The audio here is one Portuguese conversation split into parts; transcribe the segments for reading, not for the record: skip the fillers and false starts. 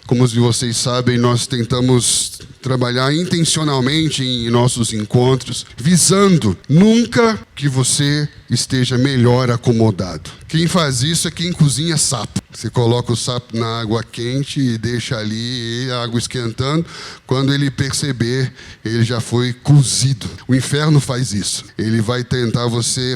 Como vocês sabem, nós tentamos trabalhar intencionalmente em nossos encontros, visando nunca que você esteja melhor acomodado. Quem faz isso é quem cozinha sapo. Você coloca o sapo na água quente e deixa ali a água esquentando. Quando ele perceber, ele já foi cozido. O inferno faz isso. Ele vai tentar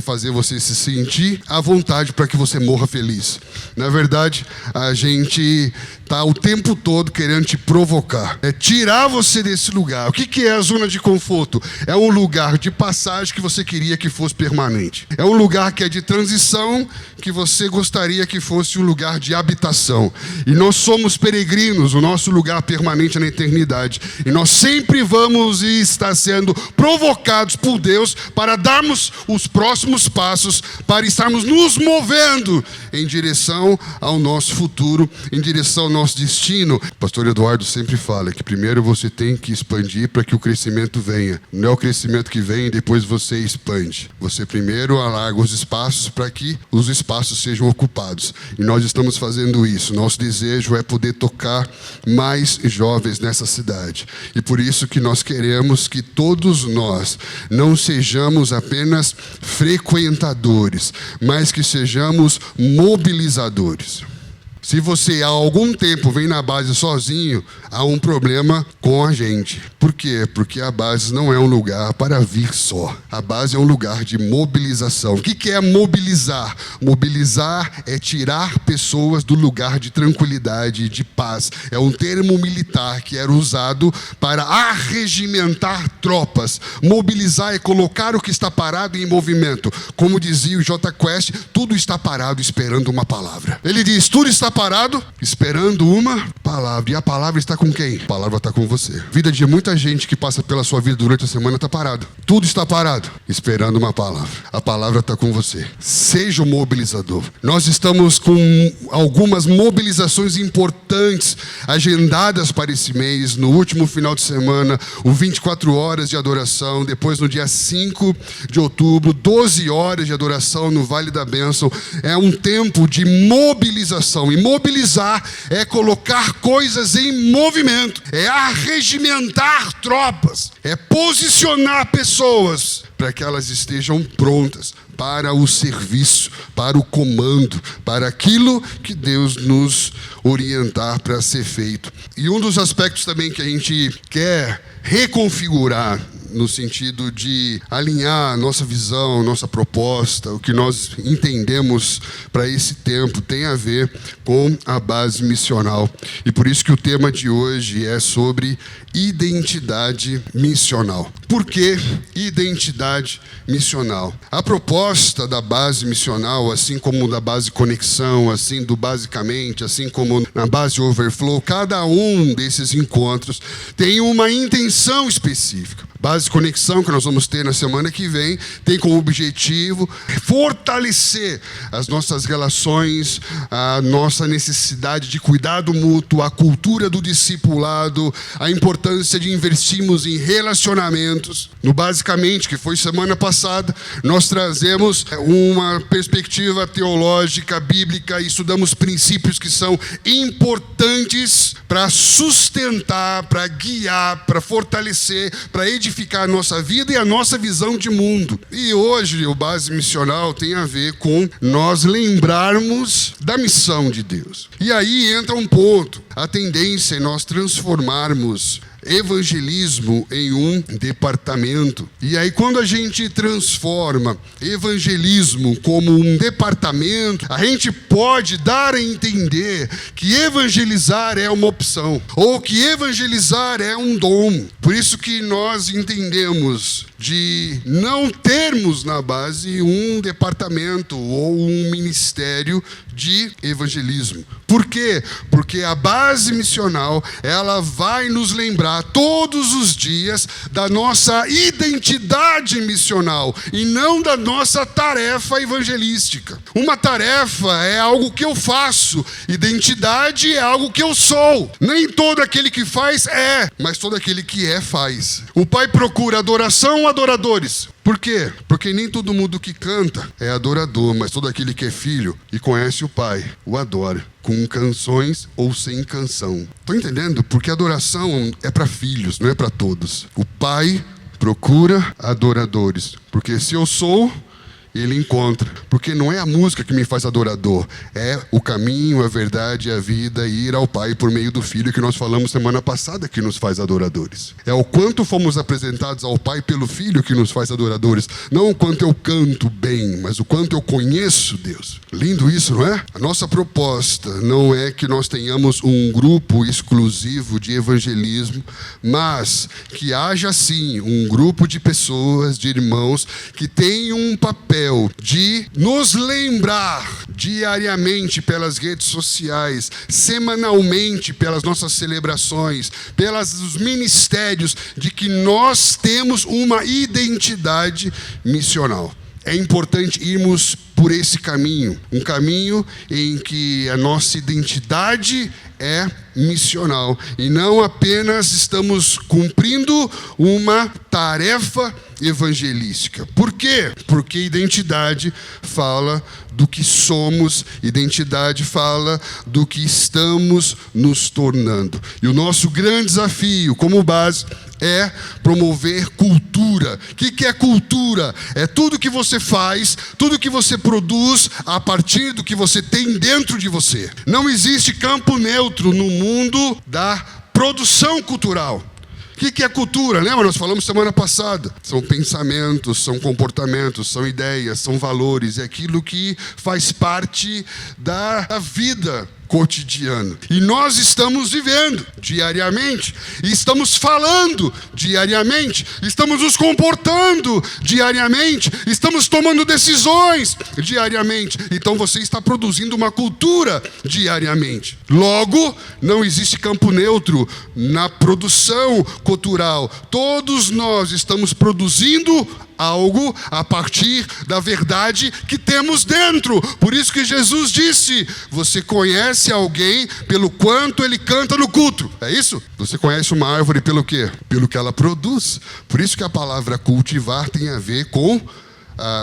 fazer você se sentir à vontade para que você morra feliz. Na verdade, a gente está o tempo todo querendo te provocar. É tirar você desse lugar. O que é a zona de conforto? É um lugar de passagem que você queria que fosse permanente. É um lugar que é de transição que você gostaria que fosse um lugar de habitação. E nós somos peregrinos, o nosso lugar permanente é na eternidade. E nós sempre vamos estar sendo provocados por Deus para darmos os próximos passos, para estarmos nos movendo em direção ao nosso futuro, em direção ao nosso destino. O pastor Eduardo sempre fala que primeiro você tem que expandir para que o crescimento venha. Não é o crescimento que vem e depois você expande. Você primeiro alarga os espaços para que os espaços sejam ocupados. E nós estamos fazendo isso. Nosso desejo é poder tocar mais jovens nessa cidade. E por isso que nós queremos que todos nós não sejamos apenas frequentadores, mas que sejamos mobilizadores. Se você há algum tempo vem na base sozinho, há um problema com a gente. Por quê? Porque a base não é um lugar para vir só. A base é um lugar de mobilização. O que é mobilizar? Mobilizar é tirar pessoas do lugar de tranquilidade e de paz. É um termo militar que era usado para arregimentar tropas. Mobilizar é colocar o que está parado em movimento. Como dizia o J. Quest, tudo está parado esperando uma palavra. Ele diz, tudo está parado, esperando uma palavra. E a palavra está com quem? A palavra está com você. A vida de muita gente que passa pela sua vida durante a semana está parado. Tudo está parado, esperando uma palavra. A palavra está com você. Seja o mobilizador. Nós estamos com algumas mobilizações importantes agendadas para esse mês. No último final de semana, o 24 horas de adoração. Depois, no dia 5 de outubro, 12 horas de adoração no Vale da Bênção. É um tempo de mobilização. E mobilizar é colocar coisas em movimento, é arregimentar tropas, é posicionar pessoas para que elas estejam prontas para o serviço, para o comando, para aquilo que Deus nos orientar para ser feito. E um dos aspectos também que a gente quer reconfigurar no sentido de alinhar nossa visão, nossa proposta, o que nós entendemos para esse tempo tem a ver com a base missional. E por isso que o tema de hoje é sobre identidade missional. Por que identidade missional? A proposta da base missional, assim como da base conexão, assim do basicamente, assim como na base overflow, cada um desses encontros tem uma intenção específica. Base Conexão, que nós vamos ter na semana que vem, tem como objetivo fortalecer as nossas relações, a nossa necessidade de cuidado mútuo, a cultura do discipulado, a importância de investirmos em relacionamentos. No Basicamente, que foi semana passada, nós trazemos uma perspectiva teológica, bíblica, e estudamos princípios que são importantes para sustentar, para guiar, para fortalecer, para edificar a nossa vida e a nossa visão de mundo. E hoje o Base Missional tem a ver com nós lembrarmos da missão de Deus. E aí entra um ponto, a tendência é nós transformarmos evangelismo em um departamento. E aí quando a gente transforma evangelismo como um departamento, a gente pode dar a entender que evangelizar é uma opção, ou que evangelizar é um dom. Por isso que nós entendemos de não termos na base um departamento ou um ministério de evangelismo. Por quê? Porque a base missional, ela vai nos lembrar todos os dias da nossa identidade missional e não da nossa tarefa evangelística. Uma tarefa é algo que eu faço, identidade é algo que eu sou. Nem todo aquele que faz é, mas todo aquele que é faz. O Pai procura adoração, adoradores. Por quê? Porque nem todo mundo que canta é adorador, mas todo aquele que é filho e conhece o Pai o adora, com canções ou sem canção. Estão entendendo? Porque adoração é para filhos, não é para todos. O Pai procura adoradores, porque se eu sou, ele encontra. Porque não é a música que me faz adorador, é o caminho, a verdade, a vida e ir ao Pai por meio do Filho, que nós falamos semana passada, que nos faz adoradores. É o quanto fomos apresentados ao Pai pelo Filho que nos faz adoradores. Não o quanto eu canto bem, mas o quanto eu conheço Deus. Lindo isso, não é? A nossa proposta não é que nós tenhamos um grupo exclusivo de evangelismo, mas que haja sim um grupo de pessoas, de irmãos, que tenham um papel de nos lembrar diariamente pelas redes sociais, semanalmente pelas nossas celebrações, pelos ministérios, de que nós temos uma identidade missional. É importante irmos por esse caminho, um caminho em que a nossa identidade é missional e não apenas estamos cumprindo uma tarefa evangelística. Por quê? Porque identidade fala do que somos, identidade fala do que estamos nos tornando. E o nosso grande desafio, como base, é promover cultura. O que é cultura? É tudo que você faz, tudo que você produz a partir do que você tem dentro de você. Não existe campo neutro no mundo da produção cultural. O que é cultura? Lembra? Nós falamos semana passada. São pensamentos, são comportamentos, são ideias, são valores. É aquilo que faz parte da vida cotidiana. E nós estamos vivendo diariamente, e estamos falando diariamente, estamos nos comportando diariamente, estamos tomando decisões diariamente. Então você está produzindo uma cultura diariamente. Logo, não existe campo neutro na produção cultural. Todos nós estamos produzindo algo a partir da verdade que temos dentro. Por isso que Jesus disse: você conhece alguém pelo quanto ele canta no culto. É isso? Você conhece uma árvore pelo quê? Pelo que ela produz. Por isso que a palavra cultivar tem a ver com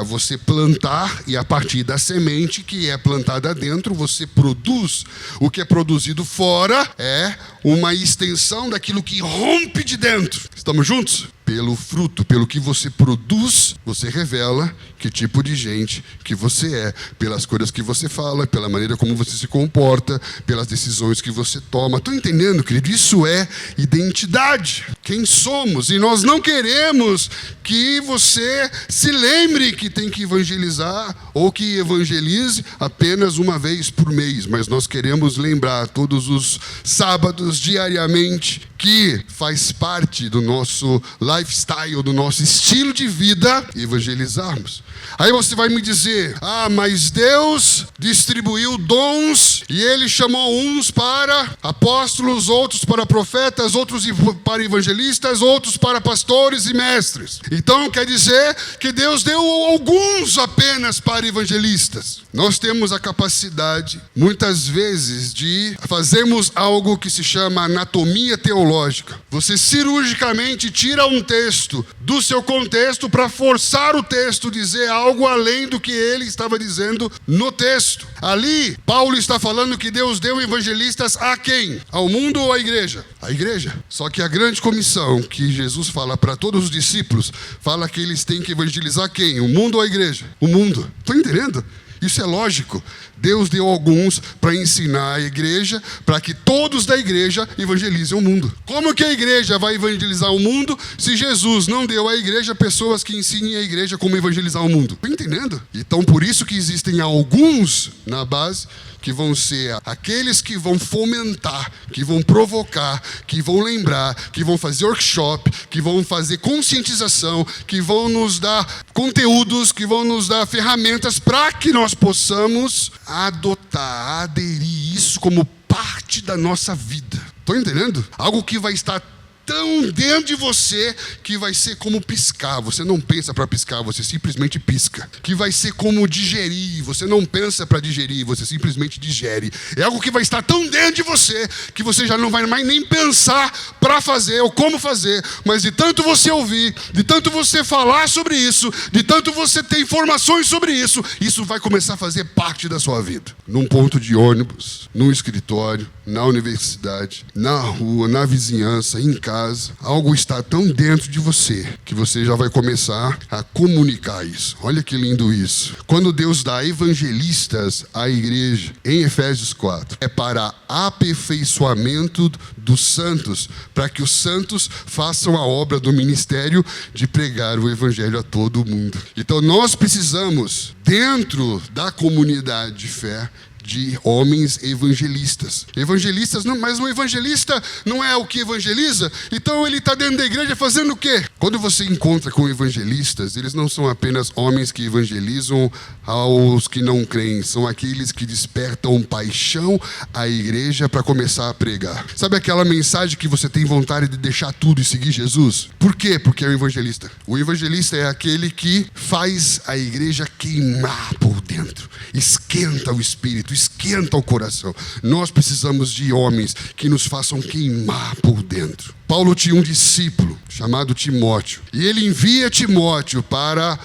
você plantar, e a partir da semente que é plantada dentro, você produz. O que é produzido fora é uma extensão daquilo que rompe de dentro. Estamos juntos? Pelo fruto, pelo que você produz, você revela que tipo de gente que você é, pelas coisas que você fala, pela maneira como você se comporta, pelas decisões que você toma. Estão entendendo, querido? Isso é identidade. Quem somos? E nós não queremos que você se lembre que tem que evangelizar ou que evangelize apenas uma vez por mês, mas nós queremos lembrar todos os sábados, diariamente, que faz parte do nosso lifestyle, do nosso estilo de vida, evangelizarmos. Aí você vai me dizer: mas Deus distribuiu dons e Ele chamou uns para apóstolos, outros para profetas, outros para evangelistas, outros para pastores e mestres. Então quer dizer que Deus deu alguns apenas para evangelistas. Nós temos a capacidade, muitas vezes, de fazermos algo que se chama anatomia teológica. Você cirurgicamente tira um texto do seu contexto para forçar o texto a dizer algo além do que ele estava dizendo no texto. Ali, Paulo está falando que Deus deu evangelistas a quem? Ao mundo ou à igreja? À igreja. Só que a grande comissão que Jesus fala para todos os discípulos, fala que eles têm que evangelizar quem? O mundo ou a igreja? O mundo. Estão entendendo? Isso é lógico. Deus deu alguns para ensinar a igreja, para que todos da igreja evangelizem o mundo. Como que a igreja vai evangelizar o mundo se Jesus não deu à igreja pessoas que ensinem a igreja como evangelizar o mundo? Está entendendo? Então, por isso que existem alguns na base que vão ser aqueles que vão fomentar, que vão provocar, que vão lembrar, que vão fazer workshop, que vão fazer conscientização, que vão nos dar conteúdos, que vão nos dar ferramentas para que nós possamos adotar, aderir isso como parte da nossa vida. Estão entendendo? Algo que vai estar tão dentro de você que vai ser como piscar. Você não pensa para piscar, você simplesmente pisca. Que vai ser como digerir. Você não pensa para digerir, você simplesmente digere. É algo que vai estar tão dentro de você que você já não vai mais nem pensar para fazer ou como fazer. Mas de tanto você ouvir, de tanto você falar sobre isso, de tanto você ter informações sobre isso, isso vai começar a fazer parte da sua vida. Num ponto de ônibus, num escritório, na universidade, na rua, na vizinhança, em casa. Algo está tão dentro de você que você já vai começar a comunicar isso. Olha que lindo isso. Quando Deus dá evangelistas à igreja, em Efésios 4, é para aperfeiçoamento dos santos, para que os santos façam a obra do ministério de pregar o evangelho a todo mundo. Então nós precisamos, dentro da comunidade de fé, de homens evangelistas. Evangelistas, não, mas um evangelista não é o que evangeliza? Então ele está dentro da igreja fazendo o quê? Quando você encontra com evangelistas, eles não são apenas homens que evangelizam aos que não creem, são aqueles que despertam paixão à igreja para começar a pregar. Sabe aquela mensagem que você tem vontade de deixar tudo e seguir Jesus? Por quê? Porque é o evangelista. O evangelista é aquele que faz a igreja queimar por dentro, esquenta o espírito, esquenta o coração. Nós precisamos de homens que nos façam queimar por dentro. Paulo tinha um discípulo chamado Timóteo, e ele envia Timóteo para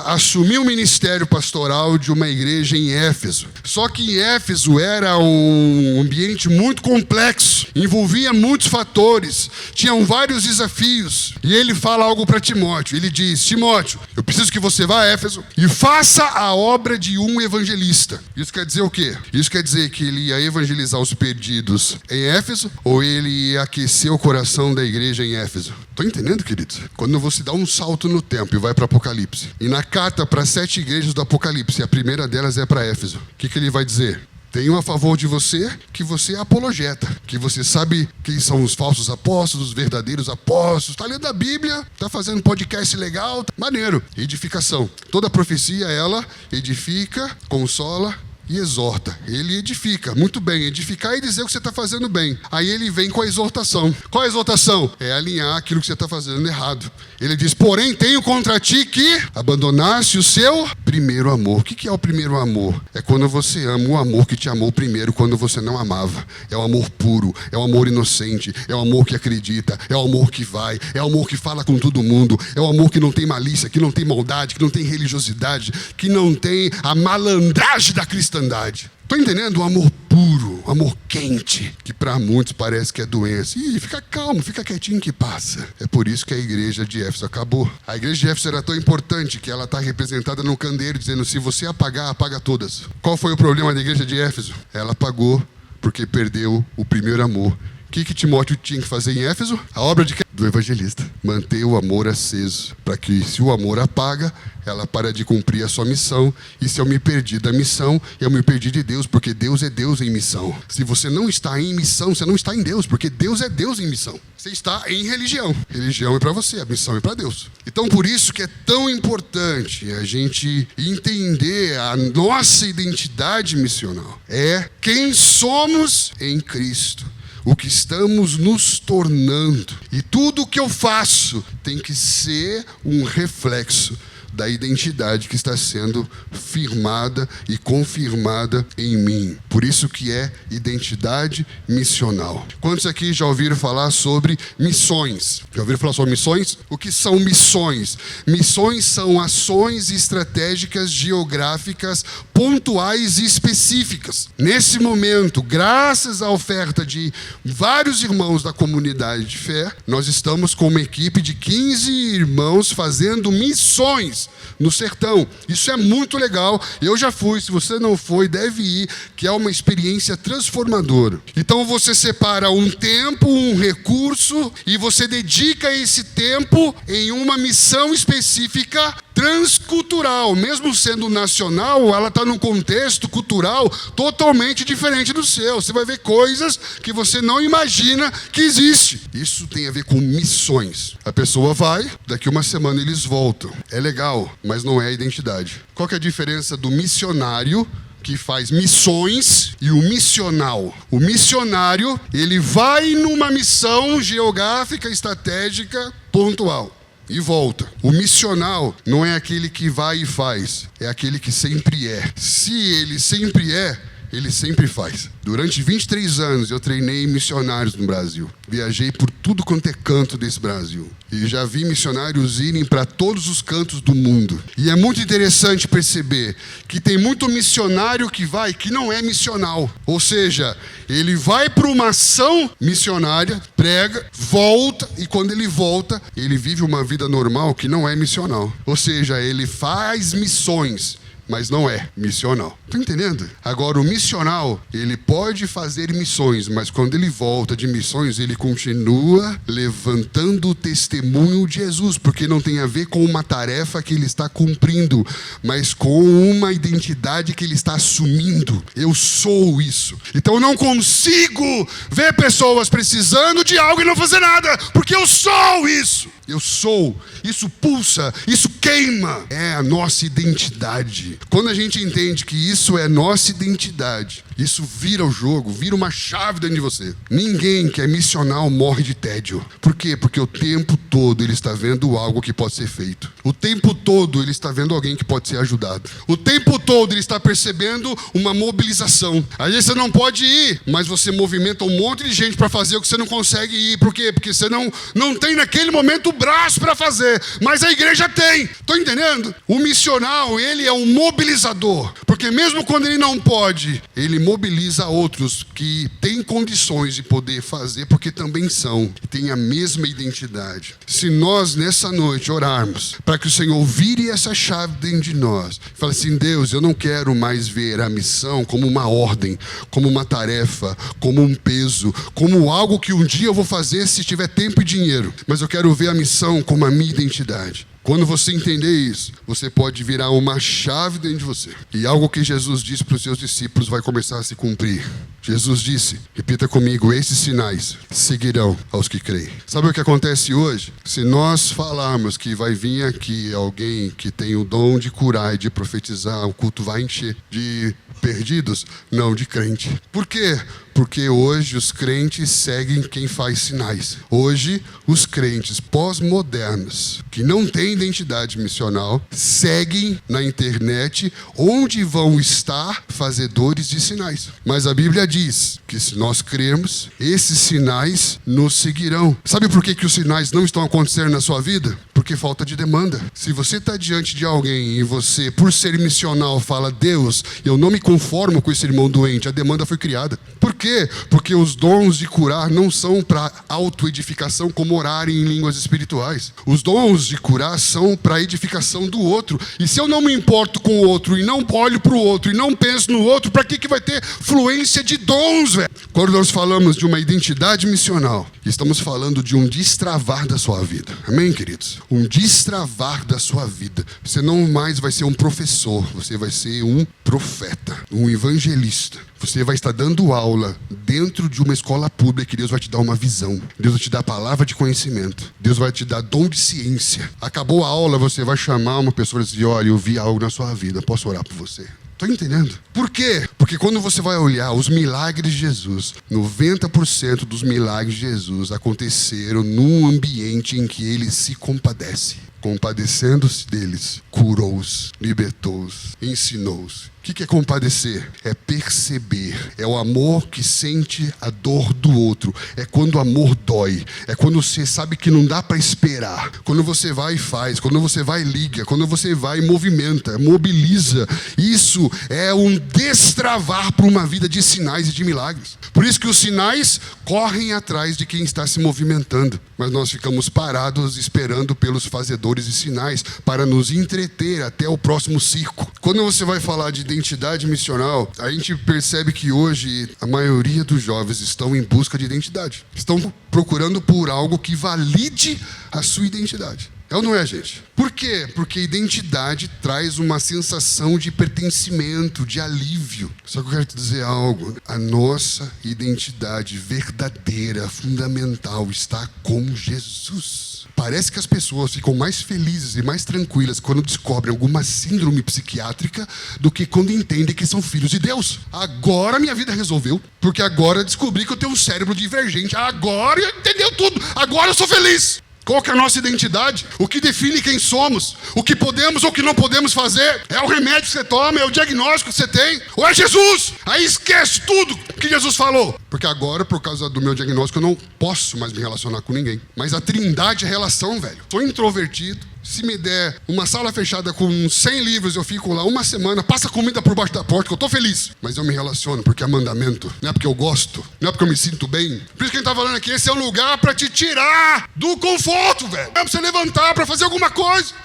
assumir o ministério pastoral de uma igreja em Éfeso. Só que em Éfeso era um ambiente muito complexo, envolvia muitos fatores, tinham vários desafios. E ele fala algo para Timóteo. Ele diz: Timóteo, eu preciso que você vá a Éfeso e faça a obra de um evangelista. Isso quer dizer o quê? Isso quer dizer que ele ia evangelizar os perdidos em Éfeso, ou ele ia aquecer o coração da igreja em Éfeso? Estou entendendo, queridos? Quando você dá um salto no tempo e vai para Apocalipse, e na carta para 7 igrejas do Apocalipse, a primeira delas é para Éfeso, o que ele vai dizer? Tenho a favor de você que você é apologeta, que você sabe quem são os falsos apóstolos, os verdadeiros apóstolos, está lendo a Bíblia, está fazendo podcast legal, maneiro. Edificação. Toda profecia, ela edifica, consola e exorta. Ele edifica, muito bem, edificar e dizer o que você está fazendo bem. Aí ele vem com a exortação. Qual a exortação? É alinhar aquilo que você está fazendo errado. Ele diz: porém tenho contra ti que abandonaste o seu primeiro amor. O que é o primeiro amor? É quando você ama o amor que te amou primeiro, quando você não amava. É o amor puro, é o amor inocente, é o amor que acredita, é o amor que vai, é o amor que fala com todo mundo, é o amor que não tem malícia, que não tem maldade, que não tem religiosidade, que não tem a malandragem da cristandade. Estou entendendo? O amor puro, o amor quente, que para muitos parece que é doença. Ih, fica calmo, fica quietinho que passa. É por isso que a igreja de Éfeso acabou. A igreja de Éfeso era tão importante que ela está representada num candeeiro dizendo: se você apagar, apaga todas. Qual foi o problema da igreja de Éfeso? Ela apagou porque perdeu o primeiro amor. O que Timóteo tinha que fazer em Éfeso? A obra de quê? Do evangelista. Manter o amor aceso, para que, se o amor apaga, ela para de cumprir a sua missão. E se eu me perdi da missão, eu me perdi de Deus, porque Deus é Deus em missão. Se você não está em missão, você não está em Deus, porque Deus é Deus em missão. Você está em religião. Religião é para você, a missão é para Deus. Então, por isso que é tão importante a gente entender a nossa identidade missional. É quem somos em Cristo, o que estamos nos tornando. E tudo o que eu faço tem que ser um reflexo da identidade que está sendo firmada e confirmada em mim. Por isso que é identidade missional. Quantos aqui já ouviram falar sobre missões? Já ouviram falar sobre missões? O que são missões? Missões são ações estratégicas geográficas pontuais e específicas. Nesse momento, graças à oferta de vários irmãos da comunidade de fé, nós estamos com uma equipe de 15 irmãos fazendo missões no sertão. Isso é muito legal. Eu já fui, se você não foi, deve ir, que é uma experiência transformadora. Então você separa um tempo, um recurso, e você dedica esse tempo em uma missão específica transcultural. Mesmo sendo nacional, ela está num contexto cultural totalmente diferente do seu. Você vai ver coisas que você não imagina que existe. Isso tem a ver com missões. A pessoa vai, daqui uma semana eles voltam. É legal, mas não é a identidade. Qual que é a diferença do missionário que faz missões e o missional. O missionário, ele vai numa missão geográfica, estratégica, pontual e volta. O missional não é aquele que vai e faz, é aquele que sempre é. Se ele sempre é, ele sempre faz. Durante 23 anos eu treinei missionários no Brasil. Viajei por tudo quanto é canto desse Brasil. E já vi missionários irem para todos os cantos do mundo. E é muito interessante perceber que tem muito missionário que vai, que não é missional. Ou seja, ele vai para uma ação missionária, prega, volta, e quando ele volta, ele vive uma vida normal que não é missional. Ou seja, ele faz missões, mas não é missional. Tá entendendo? Agora, o missional, ele pode fazer missões, mas quando ele volta de missões, ele continua levantando o testemunho de Jesus, porque não tem a ver com uma tarefa que ele está cumprindo, mas com uma identidade que ele está assumindo. Eu sou isso. Então, eu não consigo ver pessoas precisando de algo e não fazer nada, porque eu sou isso. Eu sou. Isso pulsa, isso queima. É a nossa identidade. Quando a gente entende que isso é nossa identidade, isso vira o jogo, vira uma chave dentro de você. Ninguém que é missional morre de tédio. Por quê? Porque o tempo todo ele está vendo algo que pode ser feito. O tempo todo ele está vendo alguém que pode ser ajudado. O tempo todo ele está percebendo uma mobilização. Às vezes você não pode ir, mas você movimenta um monte de gente para fazer o que você não consegue ir. Por quê? Porque você não tem naquele momento o braço para fazer. Mas a igreja tem. Estou entendendo? O missional, ele é um mobilizador. Porque mesmo quando ele não pode, ele mobiliza outros que têm condições de poder fazer, porque também são, têm a mesma identidade. Se nós nessa noite orarmos para que o Senhor vire essa chave dentro de nós, fala assim: Deus, eu não quero mais ver a missão como uma ordem, como uma tarefa, como um peso, como algo que um dia eu vou fazer se tiver tempo e dinheiro, mas eu quero ver a missão como a minha identidade. Quando você entender isso, você pode virar uma chave dentro de você. E algo que Jesus disse para os seus discípulos vai começar a se cumprir. Jesus disse, repita comigo: esses sinais seguirão aos que creem. Sabe o que acontece hoje? Se nós falarmos que vai vir aqui alguém que tem o dom de curar e de profetizar, o culto vai encher de perdidos? Não, de crente. Por quê? Porque hoje os crentes seguem quem faz sinais. Hoje, os crentes pós-modernos, que não têm identidade missional, seguem na internet onde vão estar fazedores de sinais. Mas a Bíblia diz que se nós crermos, esses sinais nos seguirão. Sabe por que os sinais não estão acontecendo na sua vida? Porque falta de demanda. Se você está diante de alguém e você, por ser missional, fala: Deus, eu não me conformo com esse irmão doente, a demanda foi criada. Por quê? Porque os dons de curar não são para autoedificação como orar em línguas espirituais. Os dons de curar são para edificação do outro. E se eu não me importo com o outro e não olho para o outro e não penso no outro, para que vai ter fluência de dons, velho? Quando nós falamos de uma identidade missional, estamos falando de um destravar da sua vida. Amém, queridos? Um destravar da sua vida. Você não mais vai ser um professor, você vai ser um profeta, um evangelista. Você vai estar dando aula dentro de uma escola pública e Deus vai te dar uma visão. Deus vai te dar palavra de conhecimento. Deus vai te dar dom de ciência. Acabou a aula, você vai chamar uma pessoa e dizer: olha, eu vi algo na sua vida, posso orar por você? Estou entendendo? Por quê? Porque quando você vai olhar os milagres de Jesus, 90% dos milagres de Jesus aconteceram num ambiente em que ele se compadece. Compadecendo-se deles, curou-os, libertou-os, ensinou-os. O que é compadecer? É perceber. É o amor que sente a dor do outro. É quando o amor dói. É quando você sabe que não dá para esperar. Quando você vai e faz. Quando você vai e liga. Quando você vai e movimenta, mobiliza. Isso é um destravar para uma vida de sinais e de milagres. Por isso que os sinais correm atrás de quem está se movimentando. Mas nós ficamos parados esperando pelos fazedores de sinais para nos entreter até o próximo circo. Quando você vai falar de identidade missional, a gente percebe que hoje a maioria dos jovens estão em busca de identidade. Estão procurando por algo que valide a sua identidade. É ou não é, gente? Por quê? Porque identidade traz uma sensação de pertencimento, de alívio. Só que eu quero te dizer algo. A nossa identidade verdadeira, fundamental, está com Jesus. Parece que as pessoas ficam mais felizes e mais tranquilas quando descobrem alguma síndrome psiquiátrica do que quando entendem que são filhos de Deus. Agora minha vida resolveu, porque agora eu descobri que eu tenho um cérebro divergente. Agora entendeu tudo. Agora eu sou feliz. Qual que é a nossa identidade? O que define quem somos? O que podemos ou o que não podemos fazer? É o remédio que você toma? É o diagnóstico que você tem? Ou é Jesus? Aí esquece tudo que Jesus falou. Porque agora, por causa do meu diagnóstico, eu não posso mais me relacionar com ninguém. Mas a trindade é relação, velho. Sou introvertido. Se me der uma sala fechada com 100 livros, eu fico lá uma semana, passa comida por baixo da porta, que eu tô feliz. Mas eu me relaciono porque é mandamento, não é porque eu gosto, não é porque eu me sinto bem. Por isso que a gente tá falando aqui, esse é um lugar pra te tirar do conforto, velho. É pra você levantar, pra fazer alguma coisa.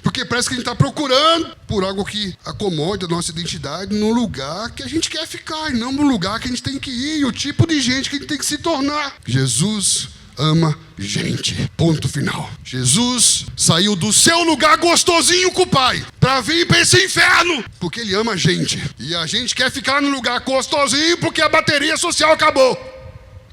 Porque parece que a gente tá procurando por algo que acomode a nossa identidade num lugar que a gente quer ficar, e não num lugar que a gente tem que ir, e o tipo de gente que a gente tem que se tornar. Jesus ama gente. Ponto final. Jesus saiu do seu lugar gostosinho com o Pai pra vir pra esse inferno, porque ele ama a gente. E a gente quer ficar no lugar gostosinho porque a bateria social acabou.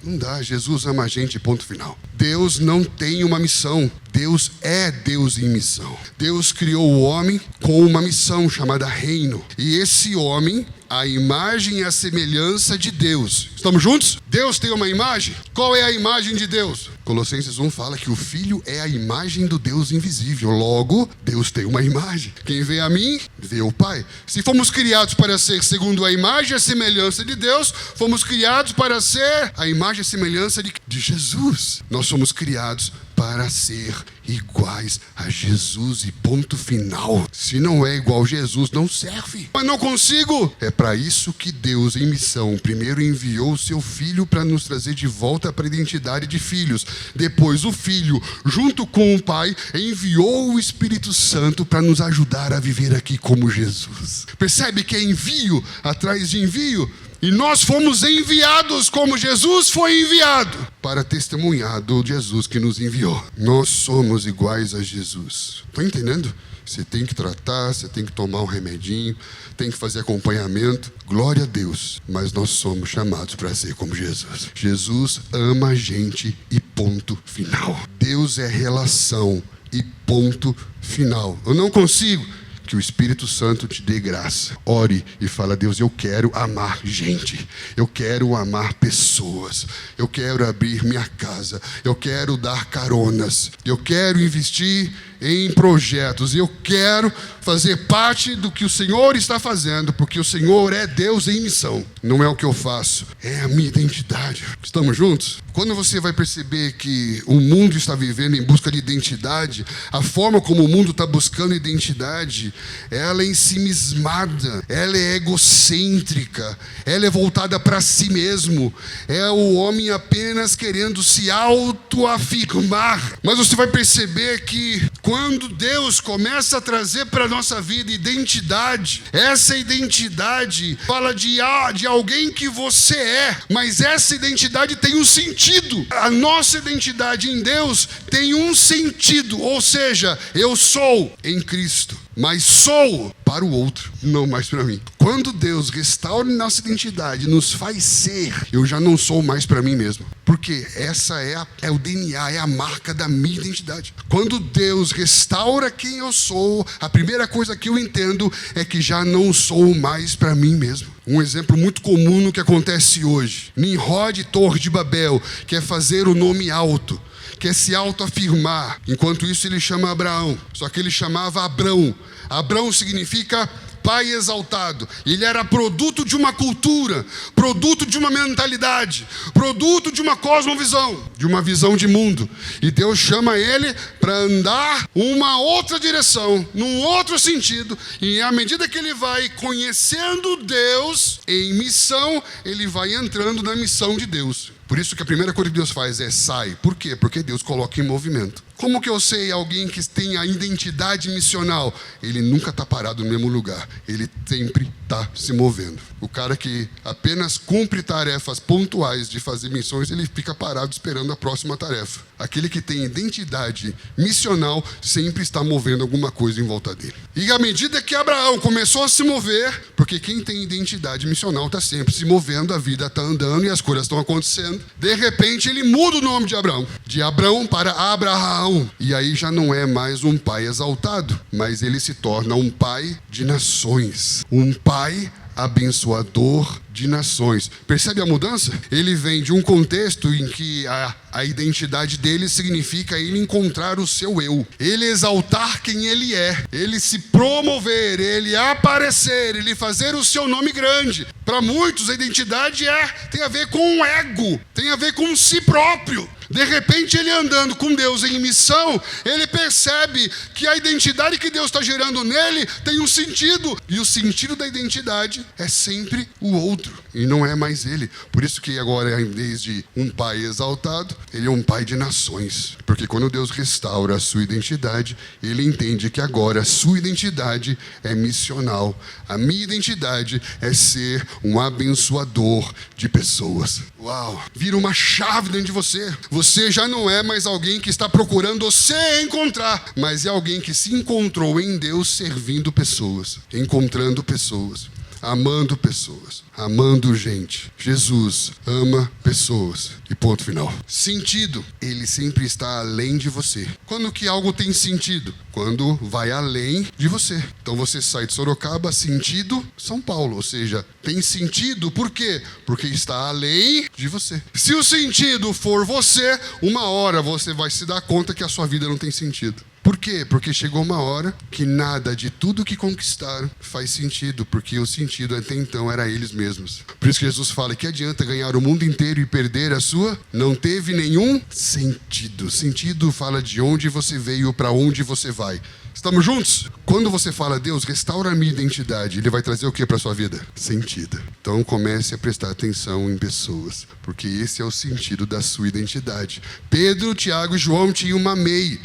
Não dá, Jesus ama a gente, ponto final. Deus não tem uma missão. Deus é Deus em missão. Deus criou o homem com uma missão chamada reino. E esse homem, a imagem e a semelhança de Deus. Estamos juntos? Deus tem uma imagem? Qual é a imagem de Deus? Colossenses 1 fala que o Filho é a imagem do Deus invisível. Logo, Deus tem uma imagem. Quem vê a mim, vê o Pai. Se fomos criados para ser segundo a imagem e a semelhança de Deus, fomos criados para ser a imagem e a semelhança de Jesus. Nós somos criados para ser iguais a Jesus e ponto final. Se não é igual a Jesus, não serve. Mas não consigo. É para isso que Deus, em missão, primeiro enviou o seu Filho para nos trazer de volta para a identidade de filhos. Depois o Filho, junto com o Pai, enviou o Espírito Santo para nos ajudar a viver aqui como Jesus. Percebe que é envio atrás de envio? E nós fomos enviados como Jesus foi enviado para testemunhar do Jesus que nos enviou. Nós somos iguais a Jesus. Está entendendo? Você tem que tratar, você tem que tomar um remedinho, tem que fazer acompanhamento. Glória a Deus. Mas nós somos chamados para ser como Jesus. Jesus ama a gente e ponto final. Deus é relação e ponto final. Eu não consigo. Que o Espírito Santo te dê graça. Ore e fala: Deus, eu quero amar gente. Eu quero amar pessoas. Eu quero abrir minha casa. Eu quero dar caronas. Eu quero investir em projetos. Eu quero fazer parte do que o Senhor está fazendo, porque o Senhor é Deus em missão. Não é o que eu faço, é a minha identidade. Estamos juntos? Quando você vai perceber que o mundo está vivendo em busca de identidade, a forma como o mundo está buscando identidade, ela é ensimismada, ela é egocêntrica, ela é voltada para si mesmo. É o homem apenas querendo se autoafirmar. Mas você vai perceber que quando Deus começa a trazer para a nossa vida identidade, essa identidade fala de alguém que você é, mas essa identidade tem um sentido. A nossa identidade em Deus tem um sentido, ou seja, eu sou em Cristo, mas sou para o outro, não mais para mim. Quando Deus restaura nossa identidade, nos faz ser, eu já não sou mais para mim mesmo. Porque essa é o DNA, é a marca da minha identidade. Quando Deus restaura quem eu sou, a primeira coisa que eu entendo é que já não sou mais para mim mesmo. Um exemplo muito comum no que acontece hoje. Nimrod, Torre de Babel, quer fazer o nome alto, quer se autoafirmar. Enquanto isso ele chama Abraão, só que ele chamava Abrão. Abrão significa pai exaltado. Ele era produto de uma cultura, produto de uma mentalidade, produto de uma cosmovisão, de uma visão de mundo. E Deus chama ele para andar uma outra direção, num outro sentido. E à medida que ele vai conhecendo Deus em missão, ele vai entrando na missão de Deus. Por isso que a primeira coisa que Deus faz é sai. Por quê? Porque Deus coloca em movimento. Como que eu sei alguém que tem a identidade missional? Ele nunca está parado no mesmo lugar. Ele sempre está está se movendo. O cara que apenas cumpre tarefas pontuais de fazer missões, ele fica parado esperando a próxima tarefa. Aquele que tem identidade missional sempre está movendo alguma coisa em volta dele. E à medida que Abraão começou a se mover, porque quem tem identidade missional está sempre se movendo, a vida está andando e as coisas estão acontecendo. De repente ele muda o nome de Abrão para Abraão. E aí já não é mais um pai exaltado, mas ele se torna um pai de nações. Um pai abençoador de nações. Percebe a mudança? Ele vem de um contexto em que a identidade dele significa ele encontrar o seu eu, ele exaltar quem ele é, ele se promover, ele aparecer, ele fazer o seu nome grande. Para muitos a identidade tem a ver com o ego, tem a ver com si próprio. De repente ele andando com Deus em missão, ele percebe que a identidade que Deus está gerando nele tem um sentido. E o sentido da identidade é sempre o outro, e não é mais ele. Por isso que agora, em vez de um pai exaltado, ele é um pai de nações. Porque quando Deus restaura a sua identidade, ele entende que agora a sua identidade é missional. A minha identidade é ser um abençoador de pessoas. Uau! Vira uma chave dentro de você. Você já não é mais alguém que está procurando se encontrar, mas é alguém que se encontrou em Deus servindo pessoas, encontrando pessoas, amando pessoas, amando gente. Jesus ama pessoas. E ponto final. Sentido. Ele sempre está além de você. Quando que algo tem sentido? Quando vai além de você. Então você sai de Sorocaba, sentido São Paulo. Ou seja, tem sentido. Por quê? Porque está além de você. Se o sentido for você, uma hora você vai se dar conta que a sua vida não tem sentido. Por quê? Porque chegou uma hora que nada de tudo que conquistaram faz sentido, porque o sentido até então era eles mesmos. Por isso que Jesus fala que adianta ganhar o mundo inteiro e perder a sua? Não teve nenhum sentido. Sentido fala de onde você veio, para onde você vai. Estamos juntos? Quando você fala, Deus, restaura a minha identidade, Ele vai trazer o que para a sua vida? Sentido. Então comece a prestar atenção em pessoas, porque esse é o sentido da sua identidade. Pedro, Tiago e João tinham uma MEI.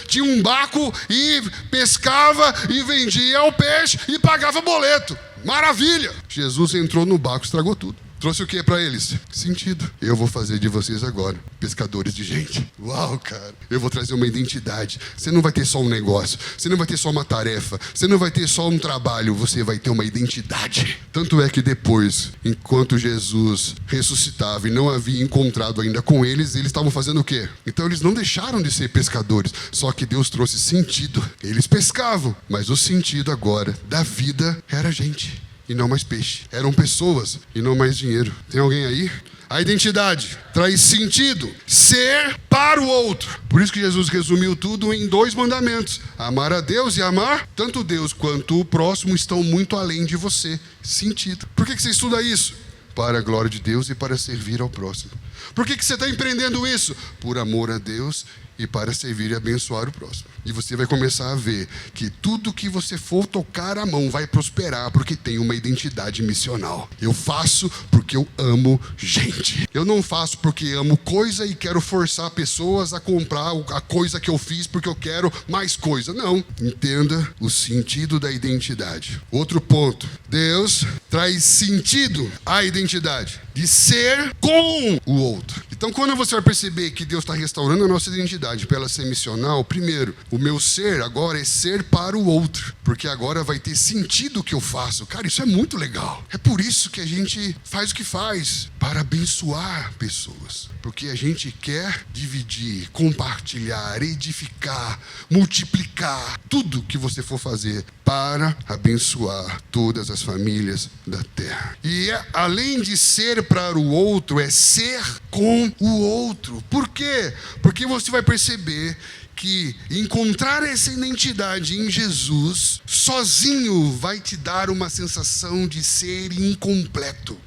Tinha um barco e pescava e vendia o peixe e pagava boleto. Maravilha! Jesus entrou no barco e estragou tudo. Trouxe o que para eles? Sentido. Eu vou fazer de vocês agora pescadores de gente. Uau, cara. Eu vou trazer uma identidade. Você não vai ter só um negócio. Você não vai ter só uma tarefa. Você não vai ter só um trabalho. Você vai ter uma identidade. Tanto é que depois, enquanto Jesus ressuscitava e não havia encontrado ainda com eles estavam fazendo o quê? Então eles não deixaram de ser pescadores. Só que Deus trouxe sentido. Eles pescavam. Mas o sentido agora da vida era gente. E não mais peixe. Eram pessoas e não mais dinheiro. Tem alguém aí? A identidade traz sentido. Ser para o outro. Por isso que Jesus resumiu tudo em 2 mandamentos. Amar a Deus e amar tanto Deus quanto o próximo estão muito além de você. Sentido. Por que você estuda isso? Para a glória de Deus e para servir ao próximo. Por que você está empreendendo isso? Por amor a Deus e para servir e abençoar o próximo. E você vai começar a ver que tudo que você for tocar a mão vai prosperar, porque tem uma identidade missional. Eu faço porque eu amo gente. Eu não faço porque amo coisa e quero forçar pessoas a comprar a coisa que eu fiz porque eu quero mais coisa. Não. Entenda o sentido da identidade. Outro ponto. Deus traz sentido à identidade de ser com o outro. Então, quando você vai perceber que Deus está restaurando a nossa identidade para ela ser missional, primeiro, o meu ser agora é ser para o outro, porque agora vai ter sentido o que eu faço. Cara, isso é muito legal. É por isso que a gente faz o que faz, para abençoar pessoas. Porque a gente quer dividir, compartilhar, edificar, multiplicar tudo que você for fazer para abençoar todas as famílias da terra. E além de ser para o outro, é ser com o outro. Por quê? Porque você vai perceber que encontrar essa identidade em Jesus sozinho vai te dar uma sensação de ser incompleto.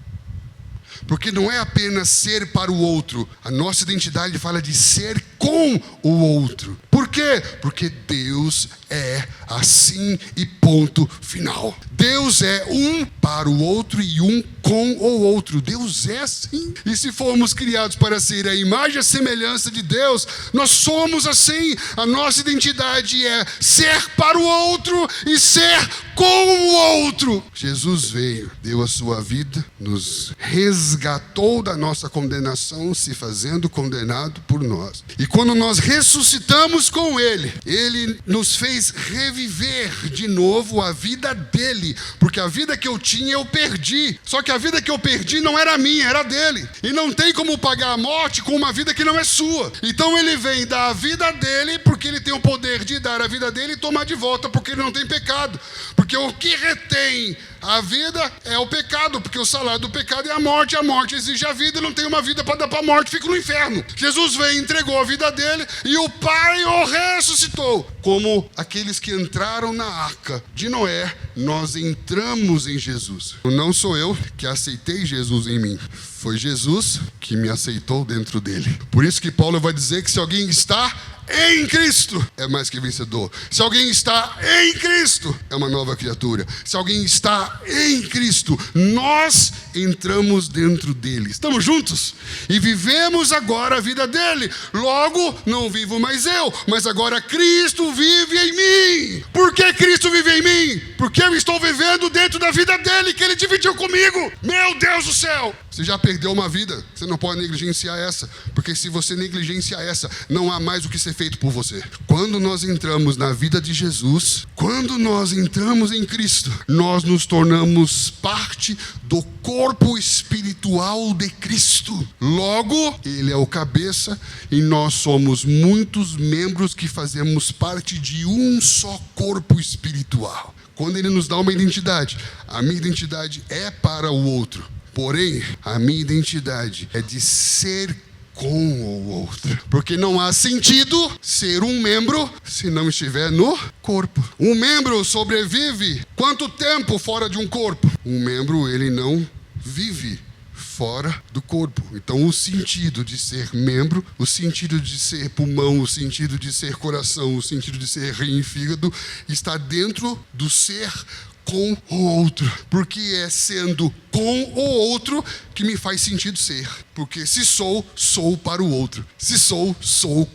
Porque não é apenas ser para o outro. A nossa identidade fala de ser com o outro. Por quê? Porque Deus é assim e ponto final. Deus é um para o outro e um com com o outro. Deus é assim. E se formos criados para ser a imagem e a semelhança de Deus, nós somos assim. A nossa identidade é ser para o outro e ser com o outro. Jesus veio, deu a sua vida, nos resgatou da nossa condenação, se fazendo condenado por nós. E quando nós ressuscitamos com Ele, Ele nos fez reviver de novo a vida dele, porque a vida que eu tinha eu perdi. Só que a vida que eu perdi não era minha, era dele. E não tem como pagar a morte com uma vida que não é sua. Então Ele vem dar a vida dele, porque Ele tem o poder de dar a vida dele e tomar de volta, porque Ele não tem pecado. Porque o que retém a vida é o pecado, porque o salário do pecado é a morte exige a vida, e não tem uma vida para dar para a morte, fica no inferno. Jesus veio, entregou a vida dele, e o Pai o ressuscitou. Como aqueles que entraram na arca de Noé, nós entramos em Jesus. Não sou eu que aceitei Jesus em mim, foi Jesus que me aceitou dentro dele. Por isso que Paulo vai dizer que se alguém está em Cristo, é mais que vencedor. Se alguém está em Cristo, é uma nova criatura. Se alguém está em Cristo, nós entramos dentro dele. Estamos juntos e vivemos agora a vida dele. Logo, não vivo mais eu, mas agora Cristo vive em mim. Por que Cristo vive em mim? Porque eu estou vivendo dentro da vida dele, que ele dividiu comigo. Meu Deus do céu! Você já perdeu uma vida, você não pode negligenciar essa, porque se você negligenciar essa, não há mais o que ser feito por você. Quando nós entramos na vida de Jesus, quando nós entramos em Cristo, nós nos tornamos parte do corpo espiritual de Cristo. Logo, Ele é o cabeça e nós somos muitos membros que fazemos parte de um só corpo espiritual. Quando Ele nos dá uma identidade, a minha identidade é para o outro. Porém, a minha identidade é de ser com o outro. Porque não há sentido ser um membro se não estiver no corpo. Um membro sobrevive quanto tempo fora de um corpo? Um membro, ele não vive fora do corpo. Então, o sentido de ser membro, o sentido de ser pulmão, o sentido de ser coração, o sentido de ser rim e fígado, está dentro do ser com o outro, porque é sendo com o outro que me faz sentido ser, porque se sou para o outro, se sou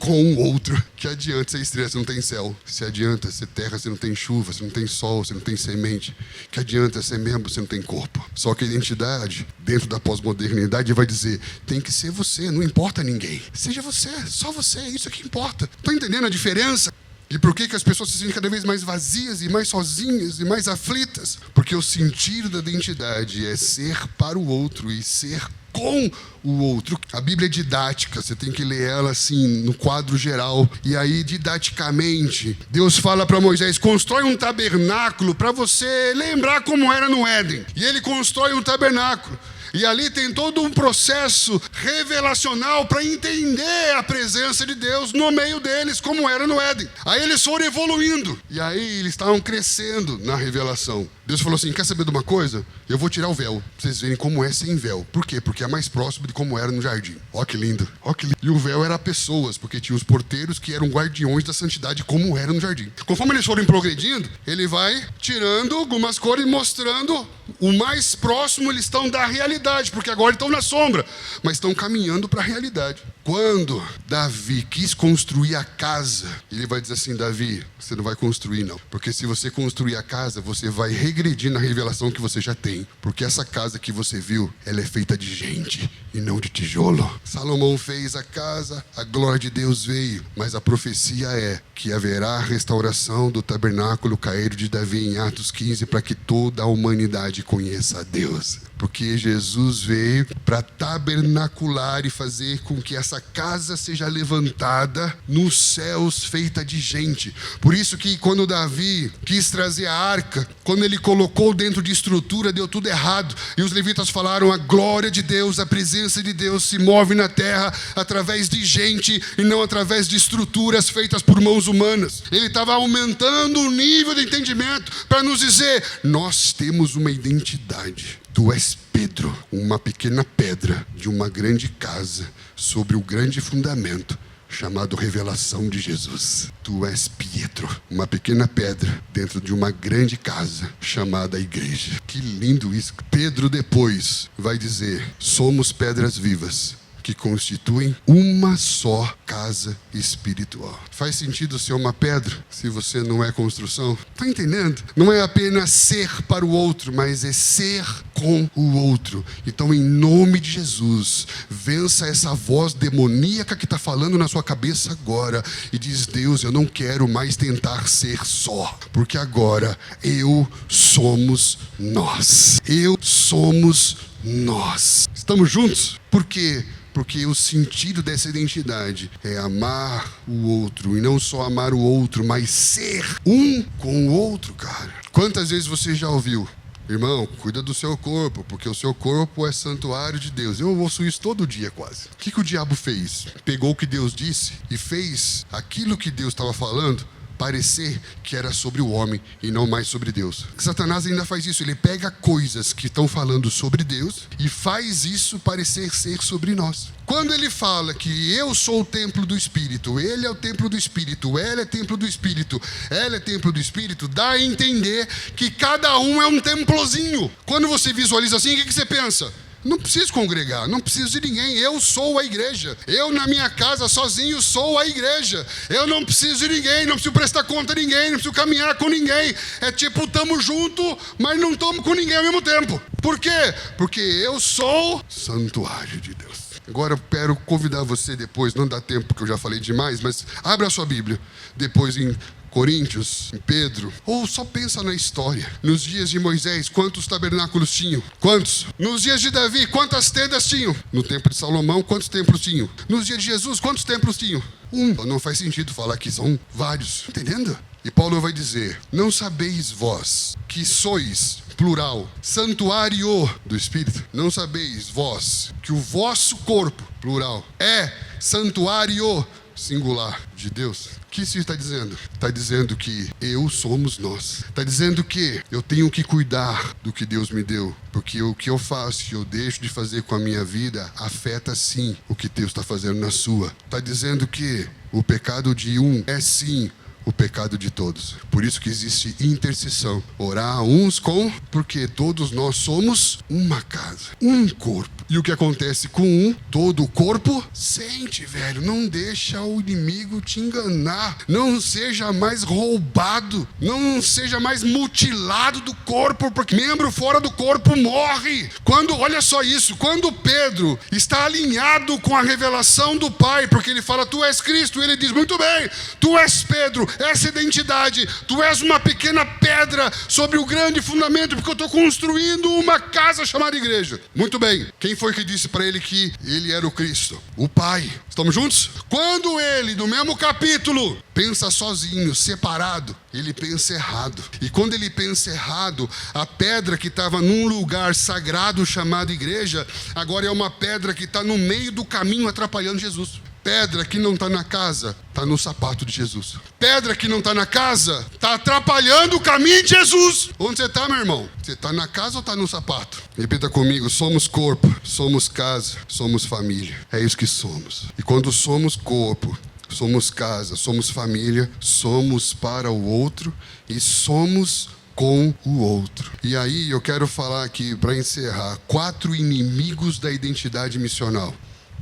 com o outro. Que adianta ser estrela se não tem céu? Se adianta ser terra se não tem chuva, se não tem sol, se não tem semente? Que adianta ser membro se não tem corpo? Só que a identidade, dentro da pós-modernidade, vai dizer, tem que ser você, não importa ninguém. Seja você, só você, isso é que importa. Estão entendendo a diferença? E por que as pessoas se sentem cada vez mais vazias e mais sozinhas e mais aflitas? Porque o sentido da identidade é ser para o outro e ser com o outro. A Bíblia é didática, você tem que ler ela assim, no quadro geral. E aí, didaticamente, Deus fala para Moisés, constrói um tabernáculo para você lembrar como era no Éden. E ele constrói um tabernáculo. E ali tem todo um processo revelacional para entender a presença de Deus no meio deles, como era no Éden. Aí eles foram evoluindo. E aí eles estavam crescendo na revelação. Deus falou assim, quer saber de uma coisa? Eu vou tirar o véu, pra vocês verem como é sem véu. Por quê? Porque é mais próximo de como era no jardim. Ó que lindo, ó que lindo. E o véu era pessoas, porque tinha os porteiros que eram guardiões da santidade, como era no jardim. Conforme eles foram progredindo, ele vai tirando algumas cores, mostrando o mais próximo eles estão da realidade, porque agora estão na sombra, mas estão caminhando para a realidade. Quando Davi quis construir a casa, ele vai dizer assim, Davi, você não vai construir não, porque se você construir a casa, você vai regredir na revelação que você já tem, porque essa casa que você viu, ela é feita de gente e não de tijolo. Salomão fez a casa, a glória de Deus veio, mas a profecia é que haverá restauração do tabernáculo caído de Davi em Atos 15, para que toda a humanidade conheça a Deus. Porque Jesus veio para tabernacular e fazer com que essa casa seja levantada nos céus, feita de gente. Por isso que quando Davi quis trazer a arca, quando ele colocou dentro de estrutura, deu tudo errado. E os levitas falaram, a glória de Deus, a presença de Deus se move na terra através de gente e não através de estruturas feitas por mãos humanas. Ele estava aumentando o nível de entendimento para nos dizer, nós temos uma identidade. Tu és Pedro, uma pequena pedra de uma grande casa, sobre o grande fundamento. chamado revelação de Jesus. Tu és Pietro, uma pequena pedra dentro de uma grande casa chamada igreja. Que lindo isso. Pedro depois vai dizer: somos pedras vivas que constituem uma só casa espiritual. Faz sentido ser uma pedra se você não é construção? Tá entendendo? Não é apenas ser para o outro, mas é ser com o outro. Então, em nome de Jesus, vença essa voz demoníaca que está falando na sua cabeça agora e diz: Deus, eu não quero mais tentar ser só, porque agora eu somos nós. Eu somos nós. Estamos juntos? Por quê? Porque o sentido dessa identidade é amar o outro. E não só amar o outro, mas ser um com o outro, cara. Quantas vezes você já ouviu: irmão, cuida do seu corpo, porque o seu corpo é santuário de Deus. Eu ouço isso todo dia quase. O que o diabo fez? Pegou o que Deus disse e fez aquilo que Deus estava falando parecer que era sobre o homem e não mais sobre Deus. Satanás ainda faz isso. Ele pega coisas que estão falando sobre Deus e faz isso parecer ser sobre nós. Quando ele fala que eu sou o templo do Espírito, ele é o templo do Espírito, ela é templo do Espírito, ela é templo do Espírito, dá a entender que cada um é um templozinho. Quando você visualiza assim, o que você pensa? Não preciso congregar, não preciso de ninguém, eu sou a igreja. Eu na minha casa sozinho sou a igreja. Eu não preciso de ninguém, não preciso prestar conta a ninguém, não preciso caminhar com ninguém. É tipo, estamos juntos, mas não estamos com ninguém ao mesmo tempo. Por quê? Porque eu sou santuário de Deus. Agora eu quero convidar você depois, não dá tempo porque eu já falei demais, mas abra a sua Bíblia depois em Coríntios, em Pedro, ou só pensa na história. Nos dias de Moisés, quantos tabernáculos tinham? Quantos? Nos dias de Davi, quantas tendas tinham? No tempo de Salomão, quantos templos tinham? Nos dias de Jesus, quantos templos tinham? Não faz sentido falar que são vários, entendendo? E Paulo vai dizer: não sabeis vós que sois, plural, santuário do Espírito? Não sabeis vós que o vosso corpo, plural, é santuário singular de Deus? O que isso está dizendo? Está dizendo que eu somos nós. Está dizendo que eu tenho que cuidar do que Deus me deu, porque o que eu faço e eu deixo de fazer com a minha vida afeta sim o que Deus está fazendo na sua. Está dizendo que o pecado de um é sim o pecado de todos. Por isso que existe intercessão. Orar uns com, porque todos nós somos uma casa, um corpo. E o que acontece com um, todo o corpo sente, velho. Não deixa o inimigo te enganar. Não seja mais roubado. Não seja mais mutilado do corpo, porque membro fora do corpo morre. Olha só isso, quando Pedro está alinhado com a revelação do Pai, porque ele fala: tu és Cristo, ele diz: muito bem, tu és Pedro, essa identidade, tu és uma pequena pedra sobre o grande fundamento, porque eu estou construindo uma casa chamada igreja. Muito bem, quem foi que disse para ele que ele era o Cristo? O Pai. Estamos juntos? Quando ele, no mesmo capítulo, pensa sozinho, separado, ele pensa errado. E quando ele pensa errado, a pedra que estava num lugar sagrado chamado igreja, agora é uma pedra que está no meio do caminho atrapalhando Jesus. Pedra que não está na casa, está no sapato de Jesus. Pedra que não está na casa, está atrapalhando o caminho de Jesus. Onde você está, meu irmão? Você está na casa ou está no sapato? Repita comigo: somos corpo, somos casa, somos família. É isso que somos. E quando somos corpo, somos casa, somos família, somos para o outro e somos com o outro. E aí eu quero falar aqui, para encerrar, 4 inimigos da identidade missional.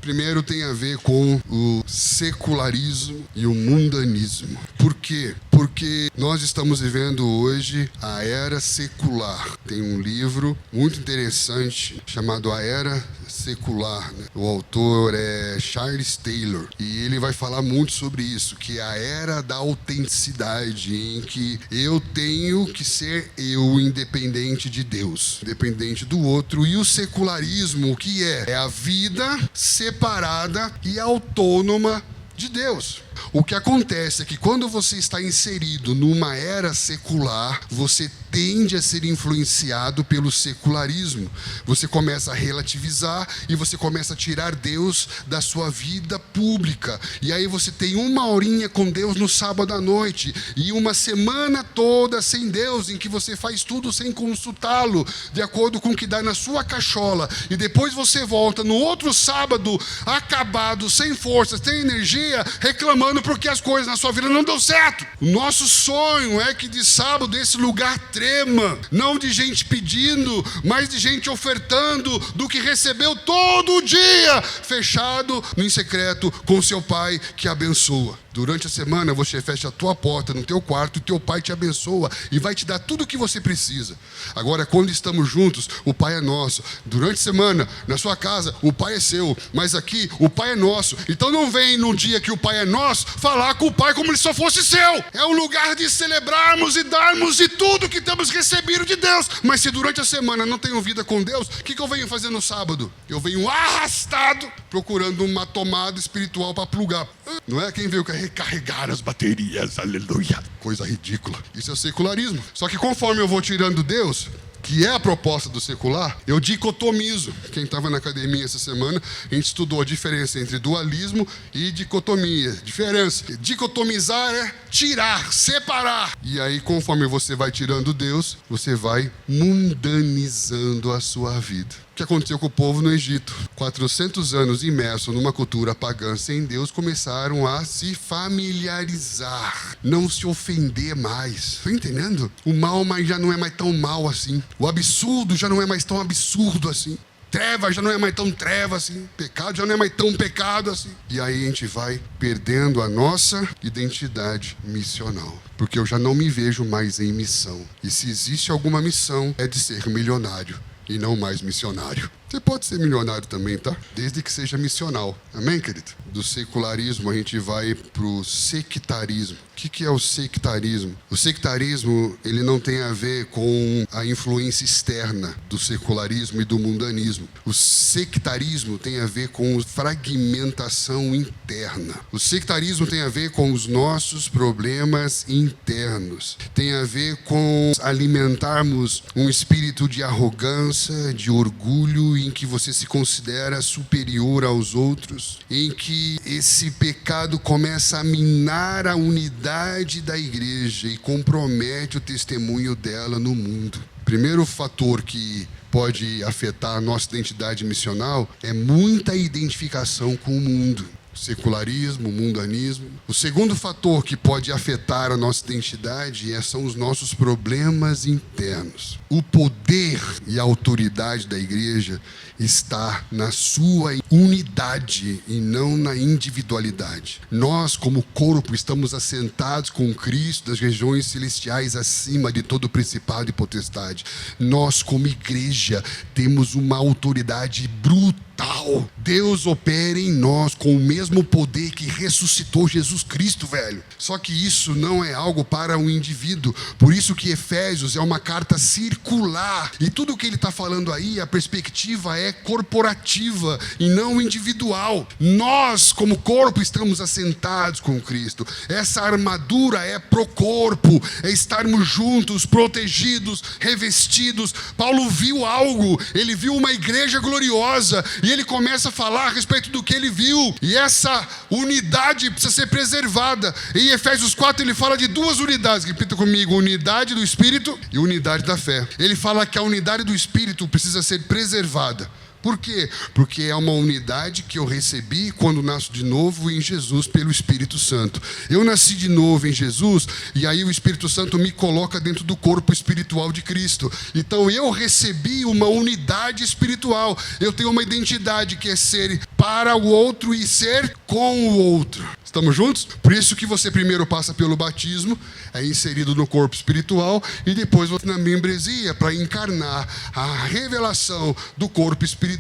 Primeiro tem a ver com o secularismo e o mundanismo. Por quê? Porque nós estamos vivendo hoje a era secular. Tem um livro muito interessante chamado A Era Secular, né? O autor é Charles Taylor e ele vai falar muito sobre isso, que é a era da autenticidade, em que eu tenho que ser eu, independente de Deus, independente do outro. E o secularismo, o que é? É a vida separada e autônoma de Deus. O que acontece é que quando você está inserido numa era secular, você tende a ser influenciado pelo secularismo. Você começa a relativizar e você começa a tirar Deus da sua vida pública. E aí você tem 1 horinha com Deus no sábado à noite. E uma semana toda sem Deus, em que você faz tudo sem consultá-lo, de acordo com o que dá na sua cachola. E depois você volta no outro sábado, acabado, sem força, sem energia, reclamando porque as coisas na sua vida não deu certo. O nosso sonho é que de sábado esse lugar trema. Não de gente pedindo, mas de gente ofertando do que recebeu todo dia, fechado em secreto com seu pai que abençoa. Durante a semana você fecha a tua porta no teu quarto e teu pai te abençoa e vai te dar tudo o que você precisa. Agora, quando estamos juntos, o pai é nosso. Durante a semana, na sua casa, o pai é seu, mas aqui o pai é nosso. Então não vem no dia que o pai é nosso falar com o pai como ele só fosse seu. É um lugar de celebrarmos e darmos de tudo que temos recebido de Deus. Mas se durante a semana não tenho vida com Deus, o que eu venho fazer no sábado? Eu venho arrastado procurando uma tomada espiritual para plugar. Não é quem veio recarregar as baterias, aleluia. Coisa ridícula. Isso é secularismo. Só que conforme eu vou tirando Deus, que é a proposta do secular, eu dicotomizo. Quem estava na academia essa semana, a gente estudou a diferença entre dualismo e dicotomia. Diferença. Dicotomizar é tirar, separar. E aí, conforme você vai tirando Deus, você vai mundanizando a sua vida. O que aconteceu com o povo no Egito? 400 anos imerso numa cultura pagã sem Deus, começaram a se familiarizar, não se ofender mais. Está entendendo? O mal já não é mais tão mal assim. O absurdo já não é mais tão absurdo assim. Treva já não é mais tão treva assim. Pecado já não é mais tão pecado assim. E aí a gente vai perdendo a nossa identidade missional. Porque eu já não me vejo mais em missão. E se existe alguma missão, é de ser milionário e não mais missionário. Você pode ser milionário também, tá? Desde que seja missional. Amém, querido? Do secularismo a gente vai pro sectarismo. O que é o sectarismo? O sectarismo, ele não tem a ver com a influência externa do secularismo e do mundanismo. O sectarismo tem a ver com fragmentação interna. O sectarismo tem a ver com os nossos problemas internos. Tem a ver com alimentarmos um espírito de arrogância, de orgulho, em que você se considera superior aos outros, em que esse pecado começa a minar a unidade da igreja e compromete o testemunho dela no mundo. Primeiro fator que pode afetar a nossa identidade missional é muita identificação com o mundo. Secularismo, mundanismo. O segundo fator que pode afetar a nossa identidade são os nossos problemas internos. O poder e a autoridade da igreja está na sua unidade e não na individualidade. Nós, como corpo, estamos assentados com Cristo das regiões celestiais acima de todo principado e potestade. Nós, como igreja, temos uma autoridade brutal. Deus opera em nós com o mesmo poder que ressuscitou Jesus Cristo, velho. Só que isso não é algo para um indivíduo. Por isso que Efésios é uma carta circular. E tudo o que ele está falando aí, a perspectiva é corporativa e não individual. Nós, como corpo, estamos assentados com Cristo. Essa armadura é pro corpo, é estarmos juntos, protegidos, revestidos. Paulo viu algo, ele viu uma igreja gloriosa. E ele começa a falar a respeito do que ele viu. E essa unidade precisa ser preservada. Em Efésios 4 ele fala de duas unidades. Repita comigo: unidade do Espírito e unidade da fé. Ele fala que a unidade do Espírito precisa ser preservada. Por quê? Porque é uma unidade que eu recebi quando nasço de novo em Jesus pelo Espírito Santo. Eu nasci de novo em Jesus e aí o Espírito Santo me coloca dentro do corpo espiritual de Cristo. Então eu recebi uma unidade espiritual. Eu tenho uma identidade que é ser para o outro e ser com o outro. Estamos juntos? Por isso que você primeiro passa pelo batismo, é inserido no corpo espiritual e depois você na membresia para encarnar a revelação do corpo espiritual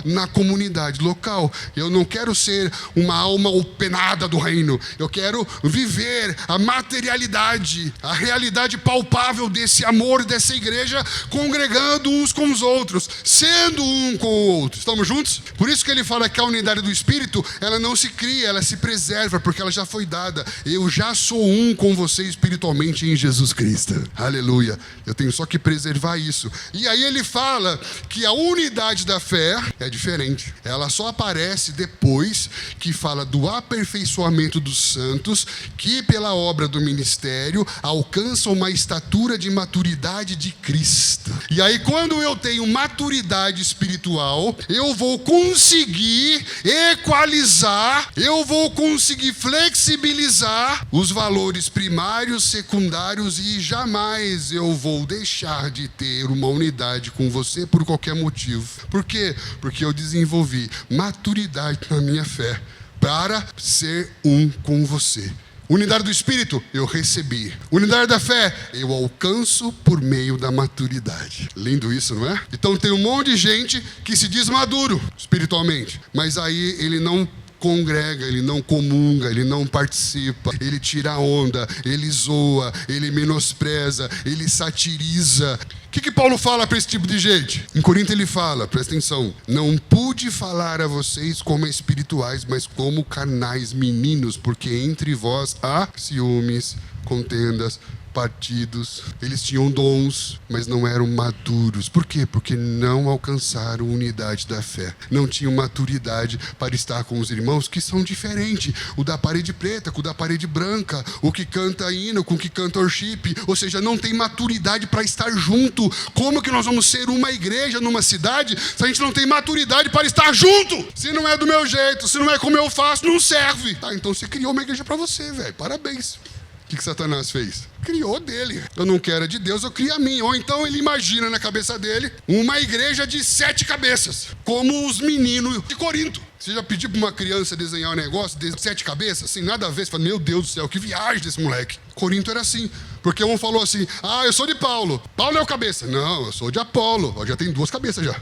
na comunidade local. Eu não quero ser uma alma openada do reino. Eu quero viver a materialidade, a realidade palpável desse amor dessa igreja, congregando uns com os outros, sendo um com o outro. Estamos juntos? Por isso que ele fala que a unidade do Espírito, ela não se cria, ela se preserva, porque ela já foi dada. Eu já sou um com você espiritualmente em Jesus Cristo. Aleluia. Eu tenho só que preservar isso. E aí ele fala que a unidade da fé fé é diferente. Ela só aparece depois que fala do aperfeiçoamento dos santos, que pela obra do ministério alcançam uma estatura de maturidade de Cristo. E aí, quando eu tenho maturidade espiritual, eu vou conseguir equalizar, eu vou conseguir flexibilizar os valores primários, secundários, e jamais eu vou deixar de ter uma unidade com você por qualquer motivo. Por quê? Porque eu desenvolvi maturidade na minha fé para ser um com você. Unidade do Espírito, eu recebi. Unidade da fé, eu alcanço por meio da maturidade. Lindo isso, não é? Então tem um monte de gente que se diz maduro espiritualmente, mas aí ele não congrega, ele não comunga, ele não participa, ele tira onda, ele zoa, ele menospreza, ele satiriza. O que Paulo fala para esse tipo de gente? Em Corinto ele fala, presta atenção: não pude falar a vocês como espirituais, mas como carnais, meninos, porque entre vós há ciúmes, contendas, partidos. Eles tinham dons, mas não eram maduros. Por quê? Porque não alcançaram unidade da fé. Não tinham maturidade para estar com os irmãos que são diferentes. O da parede preta com o da parede branca. O que canta hino com o que canta worship. Ou seja, não tem maturidade para estar junto. Como que nós vamos ser uma igreja numa cidade se a gente não tem maturidade para estar junto? Se não é do meu jeito, se não é como eu faço, não serve. Tá, então você criou uma igreja para você, velho. Parabéns. O que Satanás fez? Criou dele. Eu não quero a de Deus, eu crio a minha. Ou então ele imagina na cabeça dele uma igreja de 7 cabeças, como os meninos de Corinto. Você já pediu para uma criança desenhar um negócio de 7 cabeças? Assim, nada a ver. Você fala, meu Deus do céu, que viagem desse moleque. Corinto era assim. Porque um falou assim, eu sou de Paulo. Paulo é o cabeça. Não, eu sou de Apolo. Já tem 2 cabeças já.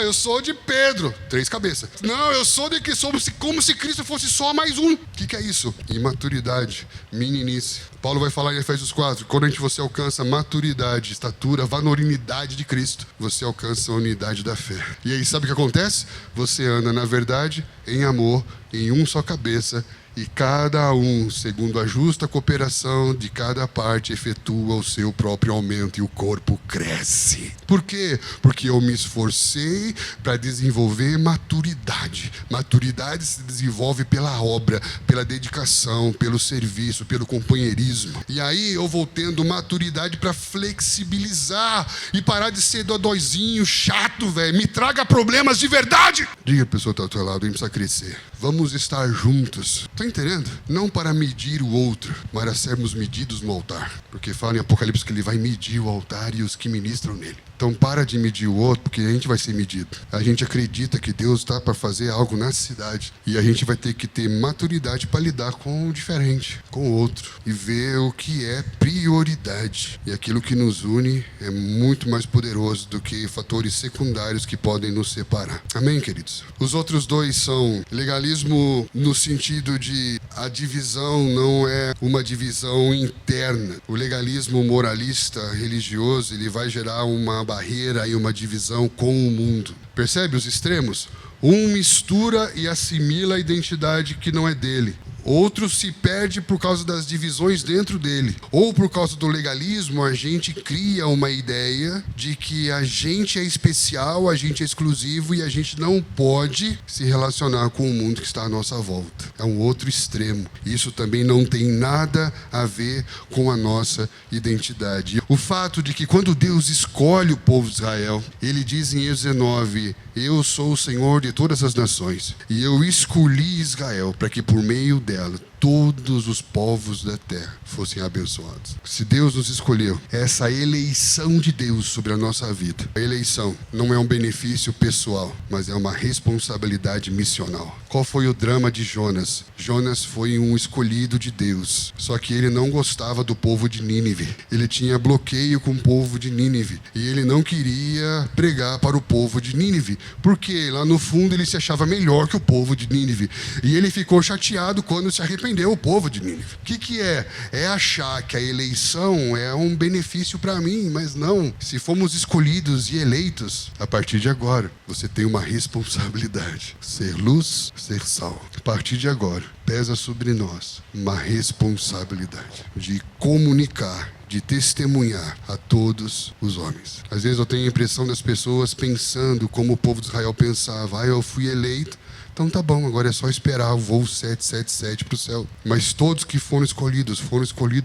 Eu sou de Pedro. 3 cabeças. Não, eu sou de que somos como se Cristo fosse só mais um. O que é isso? Imaturidade, meninice. Paulo vai falar em Efésios 4, quando você alcança maturidade, estatura, valorinidade de Cristo, você alcança a unidade da fé. E aí sabe o que acontece? Você anda na verdade, em amor, em um só cabeça, e cada um, segundo a justa cooperação de cada parte, efetua o seu próprio aumento e o corpo cresce. Por quê? Porque eu me esforcei para desenvolver maturidade. Maturidade se desenvolve pela obra, pela dedicação, pelo serviço, pelo companheirismo. E aí eu vou tendo maturidade para flexibilizar e parar de ser dodóizinho, chato, velho. Me traga problemas de verdade. Diga a pessoa que está ao teu lado, a gente precisa crescer. Vamos estar juntos. Está entendendo? Não para medir o outro, mas para sermos medidos no altar. Porque fala em Apocalipse que ele vai medir o altar e os que ministram nele. Então para de medir o outro, porque a gente vai ser medido. A gente acredita que Deus está para fazer algo na cidade. E a gente vai ter que ter maturidade para lidar com o diferente, com o outro. E ver o que é prioridade. E aquilo que nos une é muito mais poderoso do que fatores secundários que podem nos separar. Amém, queridos? Os outros 2 são legalismo no sentido de a divisão não é uma divisão interna. O legalismo moralista, religioso, ele vai gerar uma barreira e uma divisão com o mundo. Percebe os extremos? Um mistura e assimila a identidade que não é dele. Outro se perde por causa das divisões dentro dele. Ou por causa do legalismo, a gente cria uma ideia de que a gente é especial, a gente é exclusivo e a gente não pode se relacionar com o mundo que está à nossa volta. É um outro extremo. Isso também não tem nada a ver com a nossa identidade. O fato de que quando Deus escolhe o povo de Israel, ele diz em Êxodo 19, eu sou o Senhor de todas as nações, e eu escolhi Israel para que por meio dela todos os povos da terra fossem abençoados. Se Deus nos escolheu, essa eleição de Deus sobre a nossa vida, a eleição não é um benefício pessoal, mas é uma responsabilidade missional. Qual foi o drama de Jonas? Jonas foi um escolhido de Deus, só que ele não gostava do povo de Nínive. Ele tinha bloqueio com o povo de Nínive e ele não queria pregar para o povo de Nínive, porque lá no fundo ele se achava melhor que o povo de Nínive. E ele ficou chateado quando quando se arrependeu o povo de Nínive. O que é? É achar que a eleição é um benefício para mim, mas não. Se fomos escolhidos e eleitos, a partir de agora, você tem uma responsabilidade. Ser luz, ser sal. A partir de agora, pesa sobre nós uma responsabilidade de comunicar, de testemunhar a todos os homens. Às vezes eu tenho a impressão das pessoas pensando como o povo de Israel pensava: eu fui eleito, então tá bom, agora é só esperar o voo 777 para o céu. Mas todos que foram escolhidos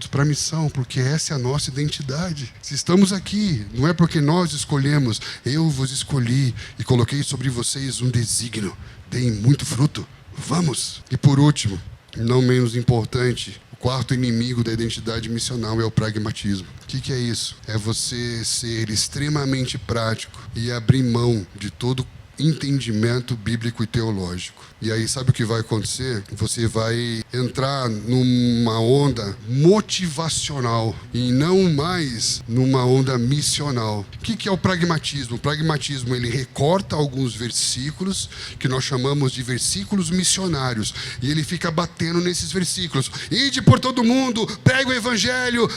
para a missão, porque essa é a nossa identidade. Se estamos aqui, não é porque nós escolhemos, eu vos escolhi e coloquei sobre vocês um desígnio, deem muito fruto. Vamos! E por último, não menos importante, o quarto inimigo da identidade missional é o pragmatismo. O que é isso? É você ser extremamente prático e abrir mão de todo entendimento bíblico e teológico. E aí sabe o que vai acontecer? Você vai entrar numa onda motivacional e não mais numa onda missional. O que é o pragmatismo? O pragmatismo, ele recorta alguns versículos que nós chamamos de versículos missionários e ele fica batendo nesses versículos. Ide por todo mundo, pregue o evangelho.